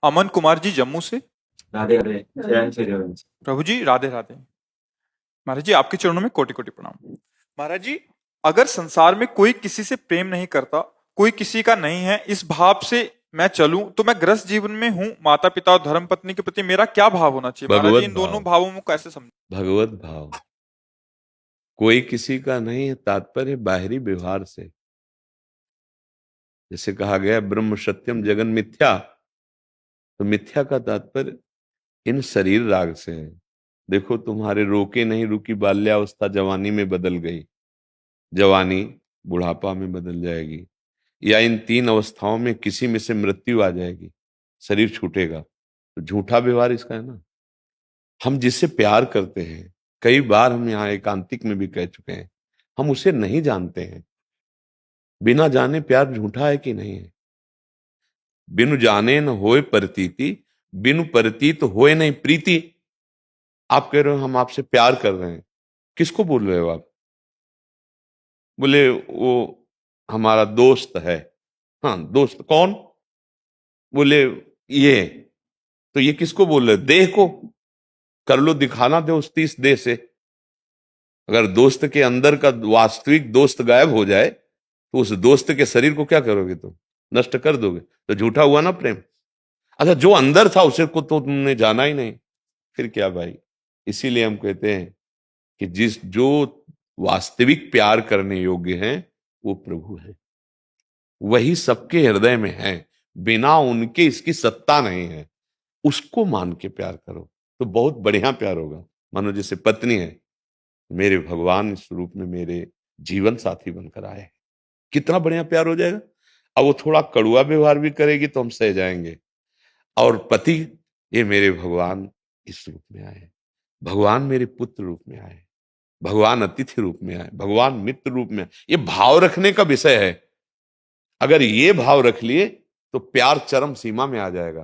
अमन कुमार जी जम्मू से। राधे राधे। जय श्री राम। प्रभु जी राधे राधे। महाराज जी आपके चरणों में कोटि कोटि प्रणाम। महाराज जी, अगर संसार में कोई किसी से प्रेम नहीं करता, कोई किसी का नहीं है, इस भाव से मैं चलूं तो मैं ग्रस्त जीवन में हूं। माता पिता और धर्म पत्नी के प्रति मेरा क्या भाव होना चाहिए महाराज जी? भगवत इन दोनों भाव, भावों में कैसे समझ? भगवत भाव। कोई किसी का नहीं है, तात्पर्य बाहरी व्यवहार से। जैसे कहा गया ब्रह्म सत्यम जगन मिथ्या, तो मिथ्या का तात्पर्य इन शरीर राग से है। देखो, तुम्हारे रोके नहीं रुकी बाल्यावस्था जवानी में बदल गई, जवानी बुढ़ापा में बदल जाएगी, या इन तीन अवस्थाओं में किसी में से मृत्यु आ जाएगी, शरीर छूटेगा। तो झूठा व्यवहार इसका है ना। हम जिससे प्यार करते हैं, कई बार हम यहाँ एकांतिक में भी कह चुके हैं, हम उसे नहीं जानते हैं। बिना जाने प्यार झूठा है कि नहीं है? बिनु जाने न होए प्रतीति, बिनु प्रतीत होए नहीं प्रीति। आप कह रहे हो हम आपसे प्यार कर रहे हैं, किसको बोल रहे हो आप? बोले वो हमारा दोस्त है। हाँ, दोस्त कौन? बोले ये। तो ये किसको बोल रहे हो? देह को। कर लो दिखाना दोस्ती इस देह से। अगर दोस्त के अंदर का वास्तविक दोस्त गायब हो जाए तो उस दोस्त के शरीर को क्या करोगे? तुम नष्ट कर दोगे, तो झूठा हुआ ना प्रेम। अच्छा, जो अंदर था उसे को तो तुमने जाना ही नहीं, फिर क्या भाई? इसीलिए हम कहते हैं कि जो वास्तविक प्यार करने योग्य हैं वो प्रभु है, वही सबके हृदय में है, बिना उनके इसकी सत्ता नहीं है। उसको मान के प्यार करो तो बहुत बढ़िया प्यार होगा। मानो जैसे पत्नी है, मेरे भगवान इस रूप में मेरे जीवन साथी बनकर आए, कितना बढ़िया प्यार हो जाएगा। अब वो थोड़ा कड़ुआ व्यवहार भी करेगी तो हम सह जाएंगे। और पति, ये मेरे भगवान इस रूप में आए, भगवान मेरे पुत्र रूप में आए, भगवान अतिथि रूप में आए, भगवान मित्र रूप में आए। ये भाव रखने का विषय है। अगर ये भाव रख लिए तो प्यार चरम सीमा में आ जाएगा,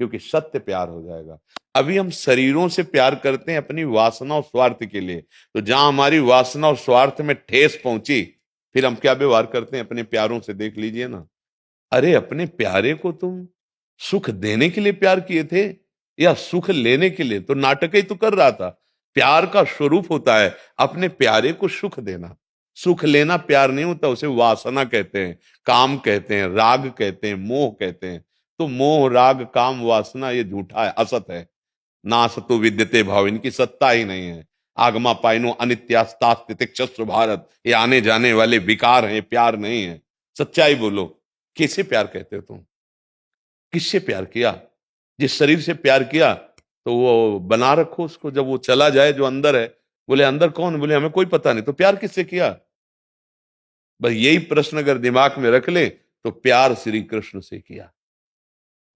क्योंकि सत्य प्यार हो जाएगा। अभी हम शरीरों से प्यार करते हैं अपनी वासना और स्वार्थ के लिए, तो जहां हमारी वासना और स्वार्थ में ठेस पहुंची, फिर हम क्या व्यवहार करते हैं अपने प्यारों से? देख लीजिए ना। अरे अपने प्यारे को तुम सुख देने के लिए प्यार किए थे या सुख लेने के लिए? तो नाटक ही तो कर रहा था। प्यार का स्वरूप होता है अपने प्यारे को सुख देना। सुख लेना प्यार नहीं होता, उसे वासना कहते हैं, काम कहते हैं, राग कहते हैं, मोह कहते हैं। तो मोह, राग, काम, वासना ये झूठा है, असत है। नासतो विद्यते भाव, इनकी सत्ता ही नहीं है। आगमा पाइनो अनित्यास्तास्तितिक्षस्व भारत, ये आने जाने वाले विकार हैं, प्यार नहीं है। सच्चाई बोलो, किसे प्यार कहते हो तुम? किससे प्यार किया? जिस शरीर से प्यार किया तो वो बना रखो उसको, जब वो चला जाए जो अंदर है। बोले अंदर कौन? बोले हमें कोई पता नहीं। तो प्यार किससे किया? बस यही प्रश्न अगर दिमाग में रख ले तो प्यार श्री कृष्ण से किया।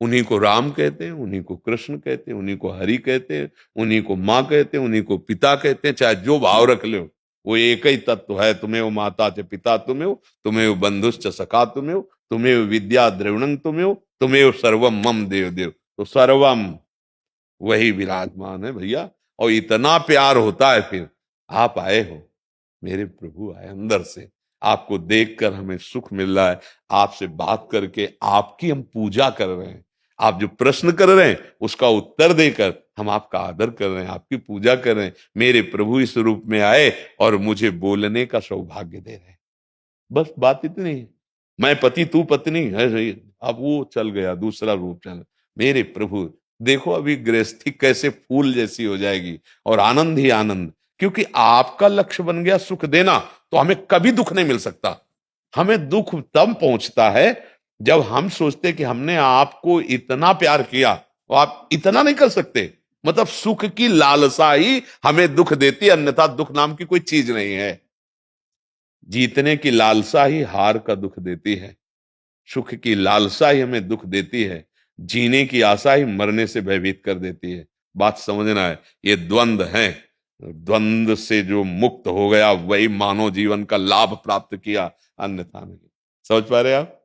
उन्हीं को राम कहते हैं, उन्हीं को कृष्ण कहते हैं, उन्हीं को हरि कहते हैं, उन्हीं को माँ कहते हैं, उन्हीं को पिता कहते हैं। चाहे जो भाव रख ले, वो एक ही तत्व है। तुम्हें वो माता च पिता तुम्हें हो, तुम्हें वो बंधुश्च सखा तुम्हें हो, तुम्हें वो विद्या द्रविणं तुम्हें हो, तुम्हें वो सर्वम मम देव देव। तो सर्वम वही विराजमान है भैया। और इतना प्यार होता है, फिर आप आए हो, मेरे प्रभु आए अंदर से, आपको देखकर हमें सुख मिल रहा है, आपसे बात करके आपकी हम पूजा कर रहे हैं। आप जो प्रश्न कर रहे हैं उसका उत्तर देकर हम आपका आदर कर रहे हैं, आपकी पूजा कर रहे हैं। मेरे प्रभु इस रूप में आए और मुझे बोलने का सौभाग्य दे रहे हैं। बस बात इतनी है। मैं पति, तू पत्नी है। अब वो चल गया, दूसरा रूप चल। मेरे प्रभु देखो, अभी गृहस्थी कैसे फूल जैसी हो जाएगी और आनंद ही आनंद, क्योंकि आपका लक्ष्य बन गया सुख देना। तो हमें कभी दुख नहीं मिल सकता। हमें दुख तब पहुंचता है जब हम सोचते कि हमने आपको इतना प्यार किया, और आप इतना नहीं कर सकते। मतलब सुख की लालसा ही हमें दुख देती है, अन्यथा दुख नाम की कोई चीज नहीं है। जीतने की लालसा ही हार का दुख देती है, सुख की लालसा ही हमें दुख देती है, जीने की आशा ही मरने से भयभीत कर देती है। बात समझना है, ये द्वंद्व है। द्वंद्व से जो मुक्त हो गया वही मानव जीवन का लाभ प्राप्त किया, अन्यथा नहीं। समझ पा रहे आप?